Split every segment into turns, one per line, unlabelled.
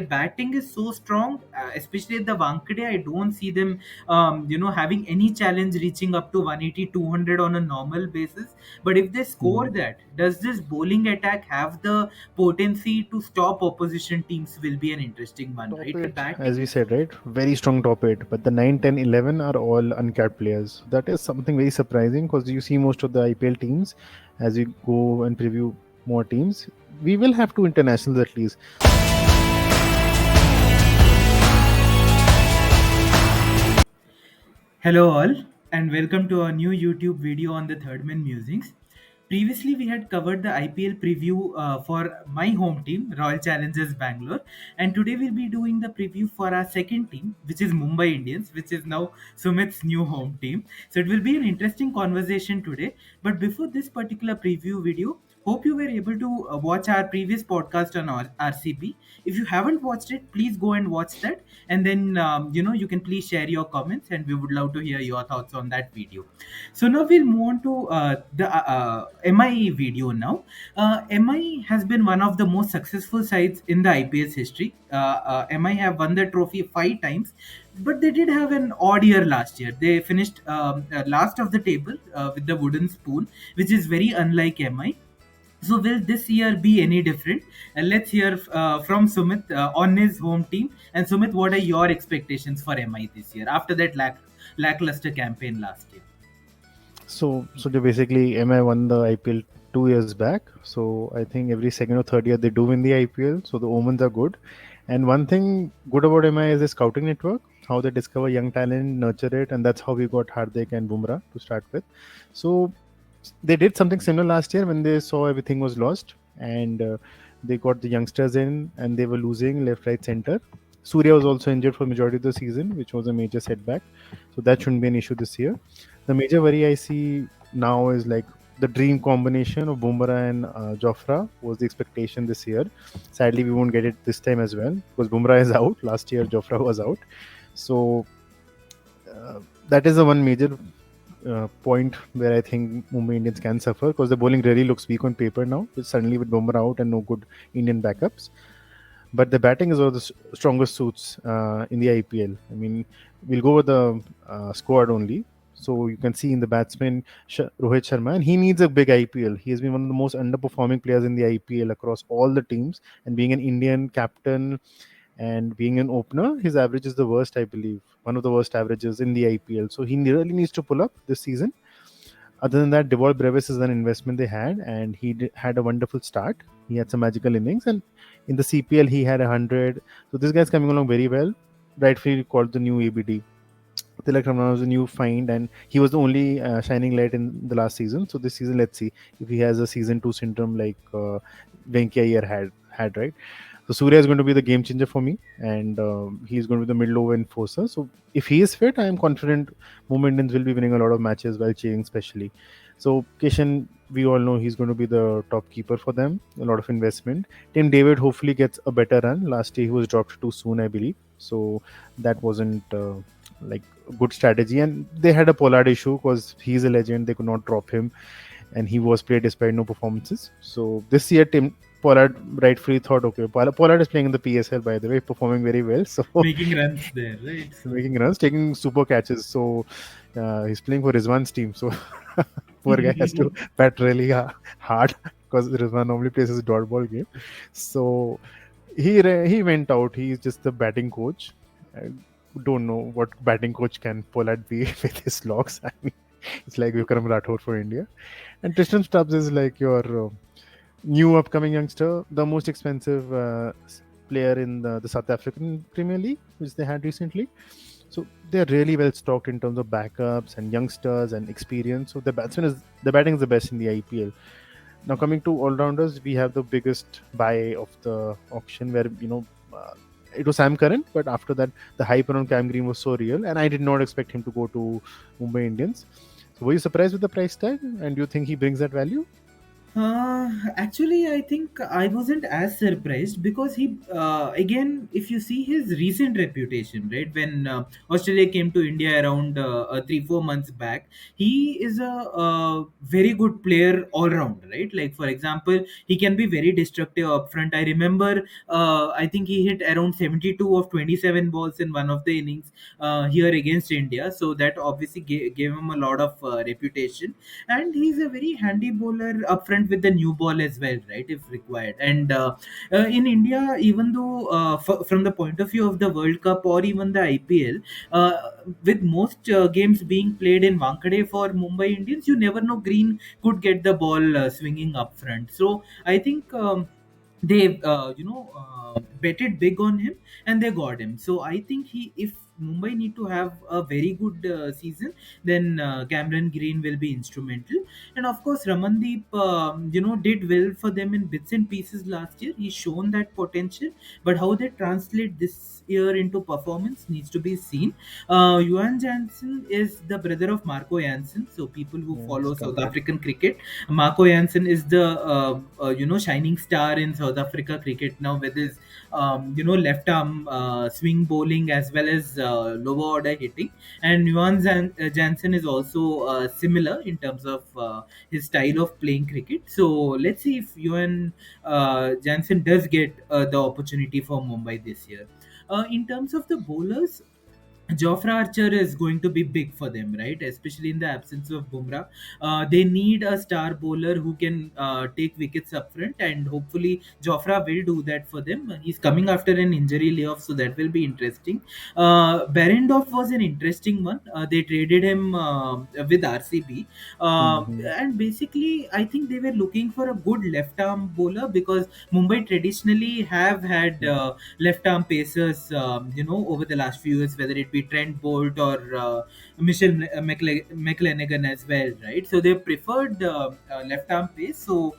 batting is so strong, especially at the Wankhede. I don't see them, having any challenge reaching up to 180, 200 on a normal basis. But if they score
Mhm.
that, does this bowling attack have the potency to stop opposition teams? Will be an interesting one,
Top
right? The
8, as
batting
we
is.
said, right? Very strong top 8. But the 9, 10, 11 are all uncapped players. That is something very surprising because you see most of the IPL teams as we go and preview more teams. We will have two internationals at least.
Hello, all, and welcome to our new YouTube video on the Third Man Musings. Previously, we had covered the IPL preview for my home team, Royal Challengers Bangalore, and today we'll be doing the preview for our second team, which is Mumbai Indians, which is now Sumit's new home team. So it will be an interesting conversation today. But before this particular preview video, hope you were able to watch our previous podcast on RCB. If you haven't watched it, please go and watch that, and then you can please share your comments, and we would love to hear your thoughts on that video. So now we'll move on to the MI video now. MI has been one of the most successful sides in the IPL's history. MI have won the trophy 5 times, but they did have an odd year last year. They finished last of the table with the wooden spoon, which is very unlike MI. So will this year be any different? And let's hear from Sumit on his home team. And Sumit, what are your expectations for MI this year after that lackluster campaign last year?
So they basically, MI won the IPL 2 years back. So I think every second or third year they do win the IPL. So the omens are good. And one thing good about MI is the scouting network, how they discover young talent, nurture it, and that's how we got Hardik and Bumrah to start with. So they did something similar last year when they saw everything was lost, and they got the youngsters in, and they were losing left, right, center. Surya was also injured for majority of the season, which was a major setback. So that shouldn't be an issue this year. The major worry I see now is like the dream combination of Bumrah and Jofra was the expectation this year. Sadly, we won't get it this time as well because Bumrah is out. Last year, Jofra was out. So that is the one major point where I think Mumbai Indians can suffer because the bowling really looks weak on paper now. Suddenly with Bumrah out and no good Indian backups. But the batting is one of the strongest suits in the IPL. I mean, we'll go with the squad only. So you can see in the batsman Rohit Sharma, and he needs a big IPL. He has been one of the most underperforming players in the IPL across all the teams. And being an Indian captain and being an opener, his average is the worst, I believe, one of the worst averages in the IPL. So he really needs to pull up this season. Other than that, Devol Brevis is an investment they had, and he had a wonderful start. He had some magical innings, and in the CPL he had 100. So this guy's coming along very well. Rightfully called the new ABD. Tilak Ramana was a new find, and he was the only shining light in the last season. So this season, let's see if he has a season two syndrome like Venkia Iyer had, right? So Surya is going to be the game changer for me, and he's going to be the middle over enforcer. So if he is fit, I am confident Mumbai Indians will be winning a lot of matches while cheering, especially. So Kishan, we all know he's going to be the top keeper for them. A lot of investment. Tim David hopefully gets a better run. Last year he was dropped too soon, I believe. So that wasn't like a good strategy. And they had a Pollard issue because he's a legend. They could not drop him, and he was played despite no performances. So this year, Tim Pollard rightfully thought, okay, Pollard is playing in the PSL, by the way, performing very well. So
Making runs there, right? So
making runs, taking super catches. So he's playing for Rizwan's team. So poor guy has to bat really hard because Rizwan normally plays his dot ball game. So he went out. He's just the batting coach. I don't know what batting coach can Pollard be with his locks. I mean, it's like Vikram Rathore for India. And Tristan Stubbs is like your new upcoming youngster, the most expensive player in the South African Premier League, which they had recently. So they're really well stocked in terms of backups and youngsters and experience. So the batting is the best in the IPL. Now coming to all rounders, we have the biggest buy of the auction, where it was Sam Curran, but after that the hype around Cam Green was so real, and I did not expect him to go to Mumbai Indians. So were you surprised with the price tag, and do you think he brings that value?
Actually, I think I wasn't as surprised because again, if you see his recent reputation, right, when Australia came to India around 3 4 months back, he is a very good player all round, right? Like, for example, he can be very destructive up front. I remember, I think he hit around 72 of 27 balls in one of the innings here against India, so that obviously gave him a lot of reputation, and he's a very handy bowler up front with the new ball as well, right, if required. And in India, even though from the point of view of the World Cup or even the IPL, uh, with most games being played in Wankhede for Mumbai Indians, you never know Green could get the ball swinging up front. So I think they betted big on him and they got him. So I think he if Mumbai need to have a very good season, then Cameron Green will be instrumental. And of course, Ramandeep, did well for them in bits and pieces last year. He's shown that potential, but how they translate this year into performance needs to be seen. Yuan Jansen is the brother of Marco Jansen. So people who
Yeah,
follow South
scouted.
African cricket, Marco Jansen is the shining star in South Africa cricket now with his left arm swing bowling as well as lower order hitting. And Jansen is also similar in terms of his style of playing cricket. So let's see if Yuan Jansen does get the opportunity for Mumbai this year. In terms of the bowlers, Jofra Archer is going to be big for them, right? Especially in the absence of Bumrah. They need a star bowler who can take wickets up front, and hopefully Jofra will do that for them. He's coming after an injury layoff, so that will be interesting. Berendorf was an interesting one. They traded him with RCB.
Hmm.
And basically, I think they were looking for a good left arm bowler because Mumbai traditionally have had
Yeah.
left arm pacers, over the last few years, whether it be Trent Bolt or Michelle McLennigan as well, right? So they preferred left arm pace. So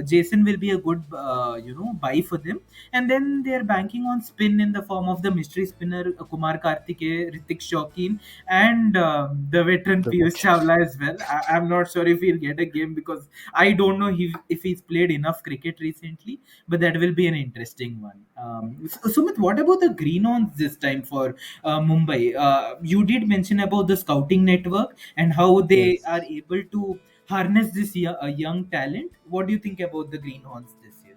Jason will be a good, buy for them. And then they're banking on spin in the form of the mystery spinner Kumar Karthike, Ritik Shaukin, and the veteran
The
Piyush
veteran.
Chawla as well. I'm not sure if he'll get a game because I don't know if he's played enough cricket recently, but that will be an interesting one. Sumit, what about the green-ons this time for Mumbai? You did mention about the scouting network and how they are
Yes.
able to harness this young talent. What do you think about the greenhorns this year?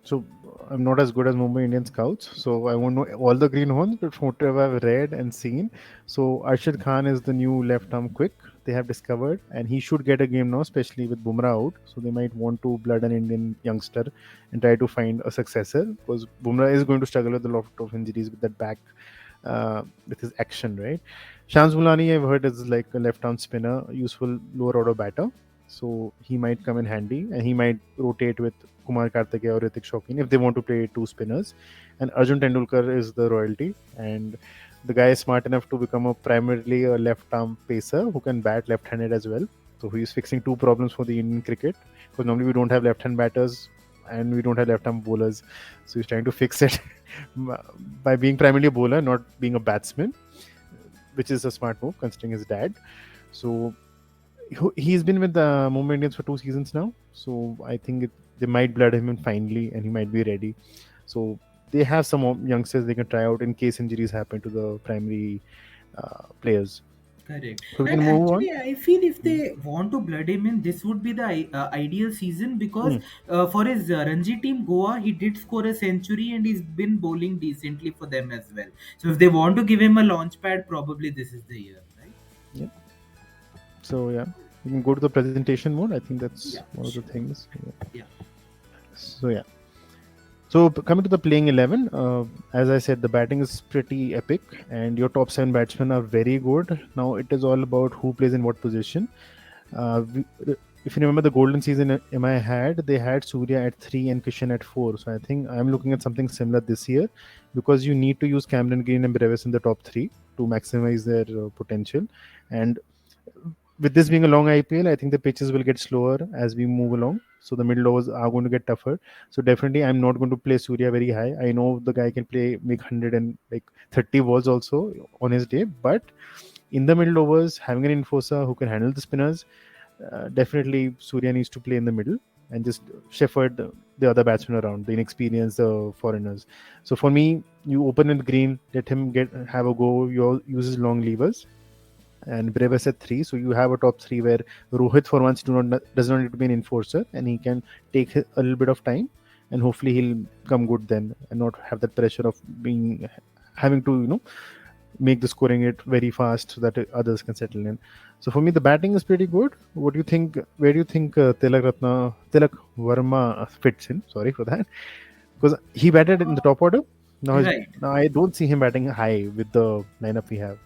So I'm not as good as Mumbai Indian scouts, so I won't know all the greenhorns, but from whatever I've read and seen, so Arshad Khan is the new left arm quick they have discovered, and he should get a game now, especially with Bumrah out. So they might want to blood an Indian youngster and try to find a successor because Bumrah is going to struggle with a lot of injuries with that back, with his action, right? Shams Mulani, I've heard, is like a left arm spinner, useful lower order batter. So he might come in handy and he might rotate with Kumar Karthike or Ritik Shaukin if they want to play two spinners. And Arjun Tendulkar is the royalty. And the guy is smart enough to become a primarily a left arm pacer who can bat left handed as well. So he's fixing two problems for the Indian cricket because normally we don't have left hand batters and we don't have left arm bowlers. So he's trying to fix it by being primarily a bowler, not being a batsman, which is a smart move considering his dad. So he's been with the Mumbai Indians for 2 seasons now. So I think they might blood him in finally, and he might be ready. So they have some youngsters they can try out in case injuries happen to the primary players.
Correct.
So we can
And
move on.
actually, I feel if
Mm.
they want to blood him in, this would be the ideal season because
Mm.
for his Ranji team, Goa, he did score a century and he's been bowling decently for them as well. So if they want to give him a launch pad, probably this is the year, right?
Yeah. So yeah, we can go to the presentation mode. I think that's
Yeah,
one of the
sure.
things. Yeah.
Yeah.
So yeah. So coming to the playing 11, as I said, the batting is pretty epic, and your top seven batsmen are very good. Now it is all about who plays in what position. If you remember the golden season MI had, they had Surya at 3 and Kishan at 4. So I think I'm looking at something similar this year because you need to use Cameron Green and Brevis in the top 3 to maximize their potential. And with this being a long IPL, I think the pitches will get slower as we move along. So the middle overs are going to get tougher. So definitely, I'm not going to play Surya very high. I know the guy can make 100 and like 30 balls also on his day, but in the middle overs, having an enforcer who can handle the spinners, definitely Surya needs to play in the middle and just shepherd the other batsmen around, the inexperienced foreigners. So for me, you open with Green, let him get have a go. You all use his long levers, and Brevis at three. So you have a top three where Rohit for once does not need to be an enforcer, and he can take a little bit of time, and hopefully he'll come good then, and not have that pressure of being having to make the scoring it very fast so that others can settle in. So for me, the batting is pretty good. What do you think? Where do you think Tilak Verma fits in? Sorry for that, because he batted in the top order.
Right.
Now I don't see him batting high with the lineup we have.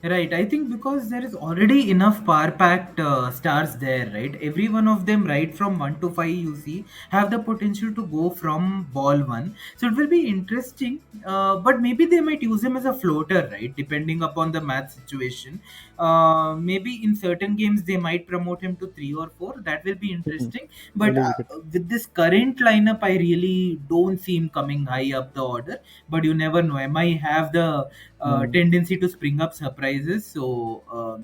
Right, I think because there is already enough power packed stars there, right? Every one of them, right from 1 to 5, you see, have the potential to go from ball one. So it will be interesting, but maybe they might use him as a floater, right? Depending upon the match situation. Maybe in certain games they might promote him to 3 or 4. That will be
Mhm.
interesting. But
Early wicket.
with this current lineup, I really don't see him coming high up the order. But you never know. I might have the
Mm.
tendency to spring up surprises. So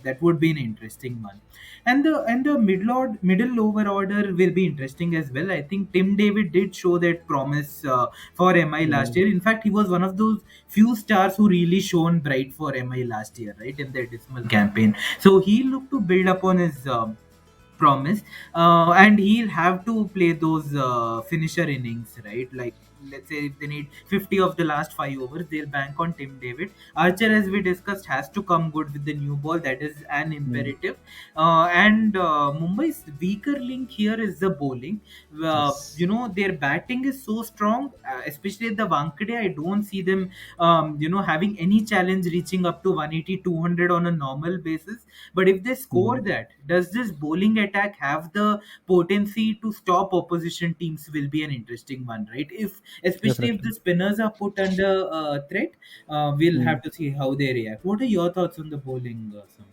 that would be an interesting one. And the middle lower order will be interesting as well. I think Tim David did show that promise for MI last
Mm.
year. In fact, he was one of those few stars who really shone bright for MI last year, right, in their dismal campaign. So he looked to build upon his promise, and he'll have to play those finisher innings, right? Like, let's say if they need 50 of the last 5 overs, they'll bank on Tim David. Archer, as we discussed, has to come good with the new ball. That is an
Mm.
imperative. And Mumbai's weaker link here is the bowling.
Yes.
Their batting is so strong, especially at the Wankhede. I don't see them having any challenge reaching up to 180, 200 on a normal basis. But if they score
Mm.
that, does this bowling attack have the potency to stop opposition teams? Will be an interesting one, right? If especially if
Definitely.
the spinners are put under threat, we'll
Mm.
have to see how they react. What are your thoughts on the bowling, Sam?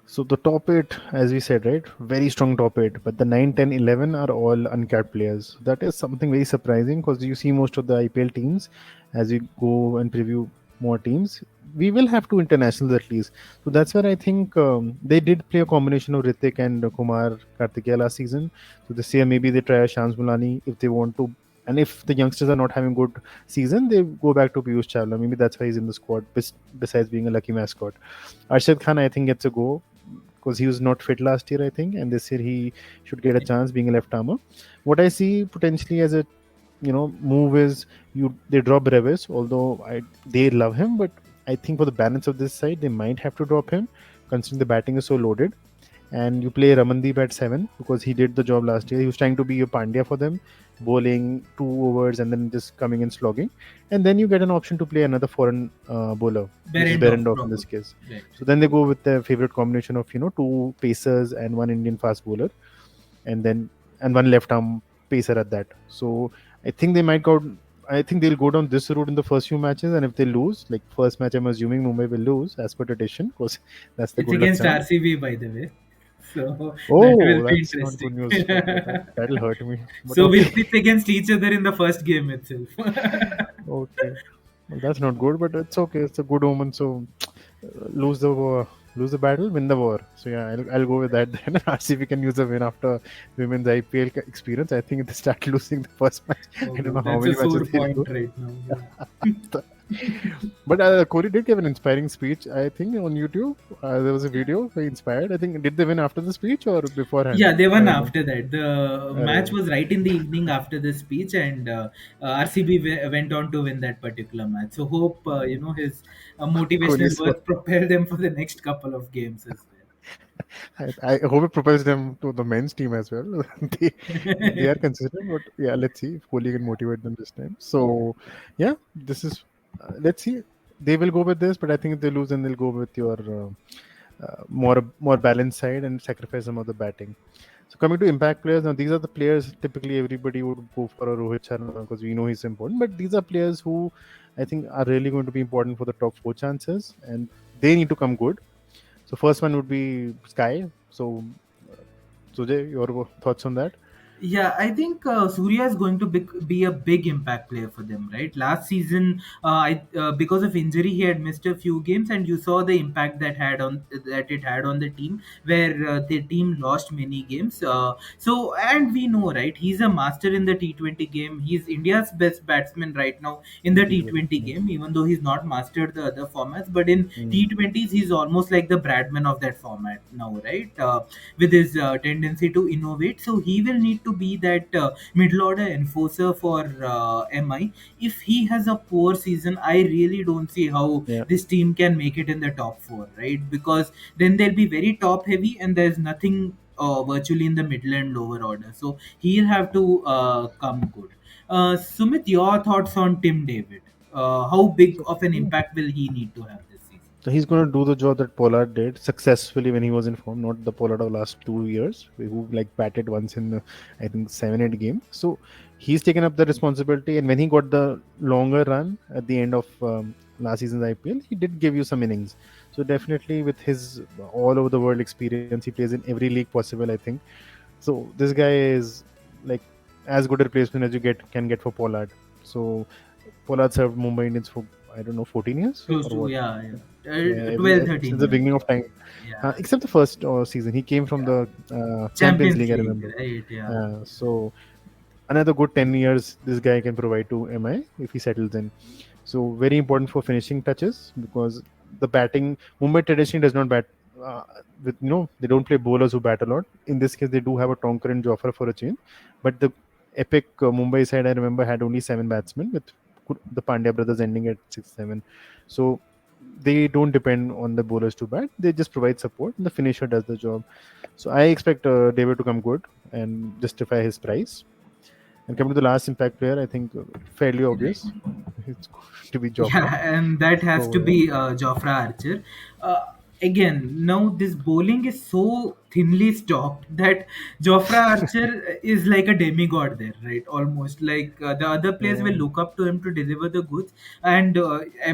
So the top eight, as we said, right, very strong top eight, but the 9, 10, 11 are all uncapped players. That is something very surprising because you see most of the IPL teams as we go and preview more teams. We will have two internationals at least. So that's where I think they did play a combination of Ritik and Kumar Kartikeya last season. So this year maybe they try Shams Mulani if they want to. And if the youngsters are not having good season, they go back to Piyush Chawla. Maybe that's why he's in the squad, besides being a lucky mascot. Arshad Khan, I think, gets a go because he was not fit last year, I think, and this year he should get a chance being a left armer. What I see potentially as a move is you they drop Revis, although they love him, but I think for the balance of this side they might have to drop him, considering the batting is so loaded, and you play Ramandeep at seven because he did the job last year. He was trying to be a Pandya for them, bowling 2 overs and then just coming and slogging, and then you get an option to play another foreign bowler, which is
Berendorf,
Berendorf in this
probably.
case.
Right.
So then they go with their favorite combination of two pacers and one Indian fast bowler, and then and one left arm pacer at that. So I think they might go. I think they'll go down this route in the first few matches, and if they lose, like first match, I'm assuming Mumbai will lose as per tradition, because that's the
It's
good luck
against
charm.
RCB, by the way. So that will
Oh,
be
that's not good
interesting.
news. Okay, that'll hurt me. But
So we'll
okay,
pitch against each other in the first game itself.
okay. Well, that's not good, but it's okay. It's a good omen. So lose the war, lose the battle, win the war. So yeah, I'll go with that then. RCB can use a win after women's IPL experience. I think if they start losing the first match, I don't
Oh,
know how
that's a
many matches
sore
they'll
point
go.
right now.
But Kohli did give an inspiring speech, I think, on YouTube. There was a video very inspired. I think, did they win after the speech or beforehand?
Yeah, they
I
won
don't know.
after that. The match
Arey.
was right in the evening after the speech, and RCB went on to win that particular match. So hope his motivational
Kohli's
words propel them for the next couple of games as
I hope it propels them to the men's team as well. they they are
well.
consistent, but yeah, let's see if Kohli can motivate them this time. So yeah, this is let's see. They will go with this, but I think if they lose, then they'll go with your more balanced side and sacrifice some of the batting. So coming to impact players, now these are the players typically everybody would go for a Rohit Sharma because we know he's important. But these are players who I think are really going to be important for the top four chances, and they need to come good. So first one would be Sky. So Sujay, your thoughts on that?
Yeah, I think Surya is going to be a big impact player for them, right? Last season, because of injury, he had missed a few games, and you saw the impact that it had on the team, where the team lost many games. And we know, right? He's a master in the T20 game. He's India's best batsman right now in
In
the
T20.
T20 game, even though he's not mastered the other formats. But in
Mm.
T20s, he's almost like the Bradman of that format now, right? With his tendency to innovate. So he will need to be that middle order enforcer for MI. If he has a poor season, I really don't see how
Yeah.
this team can make it in the top four, right? Because then they'll be very top heavy and there's nothing virtually in the middle and lower order. So he'll have to come good. Sumit, your thoughts on Tim David? How big
So,
of an
yeah.
impact will he need to have this season?
So he's going to do the job that Pollard did successfully when he was in form, not the Pollard of last 2 years, who like batted once in I think 7 8 games. So he's taken up the responsibility, and when he got the longer run at the end of last season's IPL, he did give you some innings. So definitely with his all over the world experience, he plays in every league possible. I think so. This guy is like as good a replacement as you can get for Pollard. So Pollard served Mumbai Indians for I don't know 14 years
Close
or
to,
what.
yeah,
Yeah,
yeah. 12, 13
since the
years.
beginning of time,
Yeah,
except the first season, he came from
yeah.
the Champions
Champions
League. I
League,
remember.
right? Yeah.
So another good 10 years, this guy can provide to MI if he settles in. So very important for finishing touches because the batting Mumbai traditionally does not bat. With they don't play bowlers who bat a lot. In this case, they do have a Tonker and Jofra for a change, but the epic Mumbai side I remember had only 7 batsmen with the Pandya brothers ending at 6 7. So they don't depend on the bowlers to bat. They just provide support, and the finisher does the job. So I expect David to come good and justify his price. And coming to the last impact player, I think fairly obvious. It's going to be
Yeah,
Jofra.
and that has to
So
be Jofra Archer. Uh, Again, now this bowling is so thinly stocked that Jofra Archer is like a demigod there, right? Almost like the other players will
yeah,
look up to him to deliver the goods. And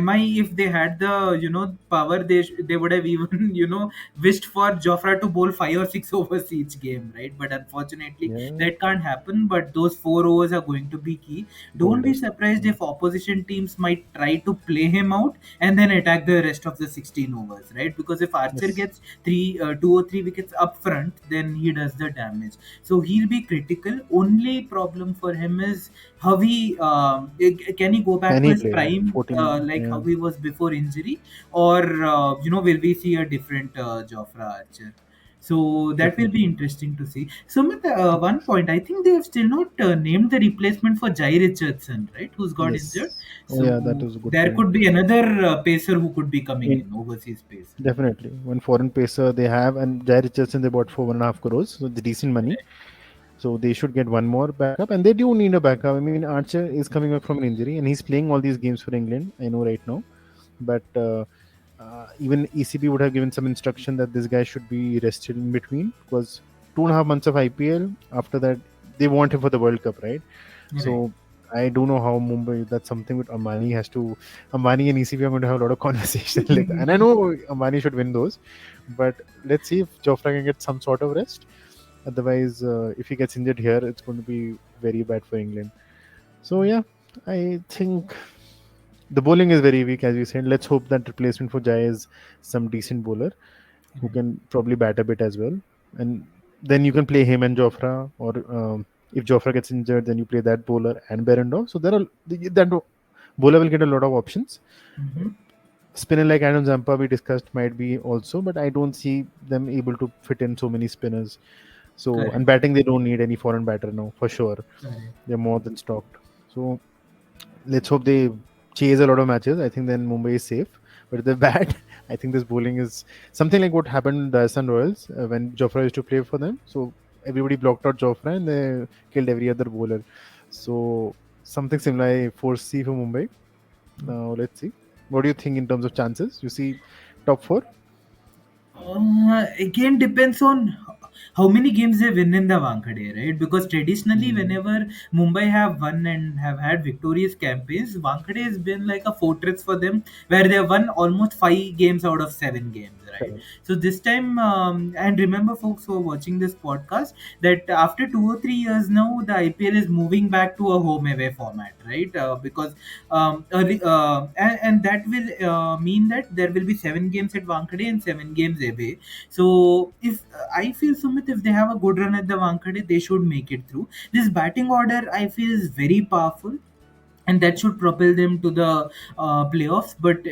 MI, if they had the power, they would have even wished for Jofra to bowl 5 or 6 overs each game, right? But unfortunately,
yeah,
that can't happen. But those 4 overs are going to be key. Don't
gold
be
dust.
surprised
Mm.
if opposition teams might try to play him out and then attack the rest of the 16 overs, right? Because if Archer
Yes,
gets 2 or 3 wickets up front, then he does the damage. So he'll be critical. Only problem for him is how can he go back
can
to
he
his
play
prime,
14?
like how
Yeah,
he was before injury, or will we see a different Jofra Archer? So that will be
definitely.
interesting to see. So, Sumit, one point, I think they have still not named the replacement for Jai Richardson, right? Who's got injured.
Yes. Oh yeah, that
So
was a good
there
point.
could be another pacer who could be coming
In,
in, overseas pacer.
definitely, one foreign pacer they have, and Jai Richardson they bought for 1.5 crores, so the decent money.
Correct.
So they should get one more backup, and they do need a backup. I mean, Archer is coming back from an injury, and he's playing all these games for England. I know right now, but even ECB would have given some instruction that this guy should be rested in between because 2.5 months of IPL. After that, they want him for the World Cup, right?
Right.
So I don't know how Mumbai. That's something with Ambani has to. Ambani and ECB are going to have a lot of conversation. Like, and I know Ambani should win those, but let's see if Jofra can get some sort of rest. Otherwise, if he gets injured here, it's going to be very bad for England. So yeah, I think the bowling is very weak, as you said. Let's hope that replacement for Jai is some decent bowler who
Right.
can probably bat a bit as well. And then you can play him and Jofra, or if Jofra gets injured, then you play that bowler and Berendorf. So there are that bowler will get a lot of options.
Mm-hmm.
Spinner like Adam Zampa we discussed might be also, but I don't see them able to fit in so many spinners. So and
Correct.
batting they don't need any foreign batter now for sure.
Correct.
They're more than stocked. So let's hope they chase a lot of matches. I think then Mumbai is safe. But if they're bad, I think this bowling is something like what happened in the Rajasthan Royals when Jofra used to play for them. So everybody blocked out Jofra and they killed every other bowler. So something similar I foresee for Mumbai. Now let's see. What do you think in terms of chances? You see top four?
Again, depends on how many games they win in the Wankhede, right? Because traditionally,
Mm,
whenever Mumbai have won and have had victorious campaigns, Wankhede has been like a fortress for them, where they have won almost 5 games out of 7 games, right?
Correct.
So this time, and remember, folks who are watching this podcast, that after 2 or 3 years now, the IPL is moving back to a home away format, right? Because and that will mean that there will be 7 games at Wankhede and 7 games away. So if I feel, Sumit, if they have a good run at the Wankhede, they should make it through. This batting order I feel is very powerful, and that should propel them to the playoffs. But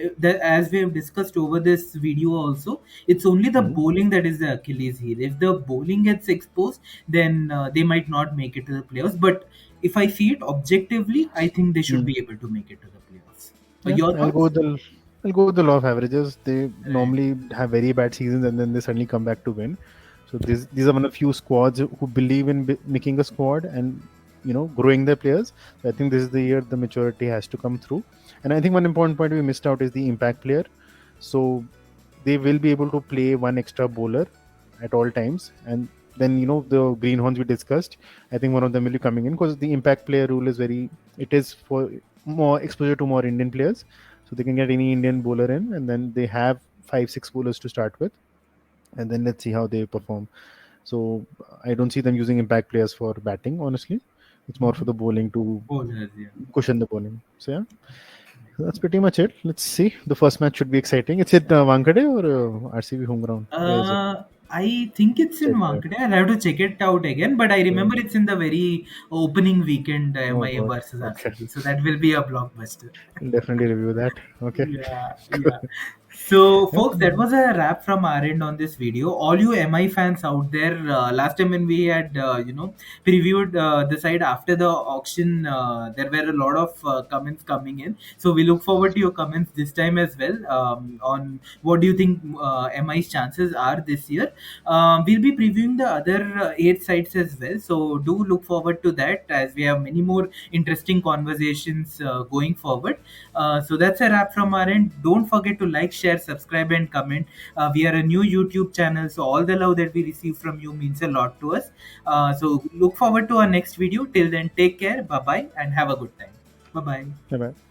as we have discussed over this video also, it's only the
Mhm.
bowling that is the Achilles heel. If the bowling gets exposed, then they might not make it to the playoffs. But if I see it objectively, I think they should
Mm.
be able to make it to the playoffs.
Yeah,
Your thoughts?
I'll go with the law of averages. They
Right.
normally have very bad seasons and then they suddenly come back to win. So these are one of few squads who believe in making a squad and growing their players. So I think this is the year the maturity has to come through. And I think one important point we missed out is the impact player. So they will be able to play one extra bowler at all times, and then the greenhorns we discussed. I think one of them will be coming in because the impact player rule is very. It is for more exposure to more Indian players, so they can get any Indian bowler in, and then they have 5 6 bowlers to start with, and then let's see how they perform. So I don't see them using impact players for batting. Honestly, it's more for
Mhm.
the bowling to
Bowlers, yeah.
cushion the bowling. So yeah, so that's pretty much it. Let's see. The first match should be exciting. It's at Wankhede or RCB home ground? Where is it?
I think it's in
Check that.
Wankhede. I'll have to check it out again, but I
Uh,
remember it's in the very opening weekend,
oh
MI
God.
versus
Okay.
RCB. So that will be a blockbuster.
We'll definitely review that. Okay.
Yeah, yeah. So,
Yeah.
folks, that was a wrap from our end on this video. All you MI fans out there, last time when we had, previewed the site after the auction, there were a lot of comments coming in. So, we look forward to your comments this time as well, on what do you think MI's chances are this year. We'll be previewing the other 8 sites as well. So, do look forward to that, as we have many more interesting conversations going forward. So that's a wrap from our end. Don't forget to like, share, subscribe, and comment. We are a new YouTube channel, so all the love that we receive from you means a lot to us. So look forward to our next video. Till then, take care, bye bye, and have a good time. Bye bye.
Bye bye.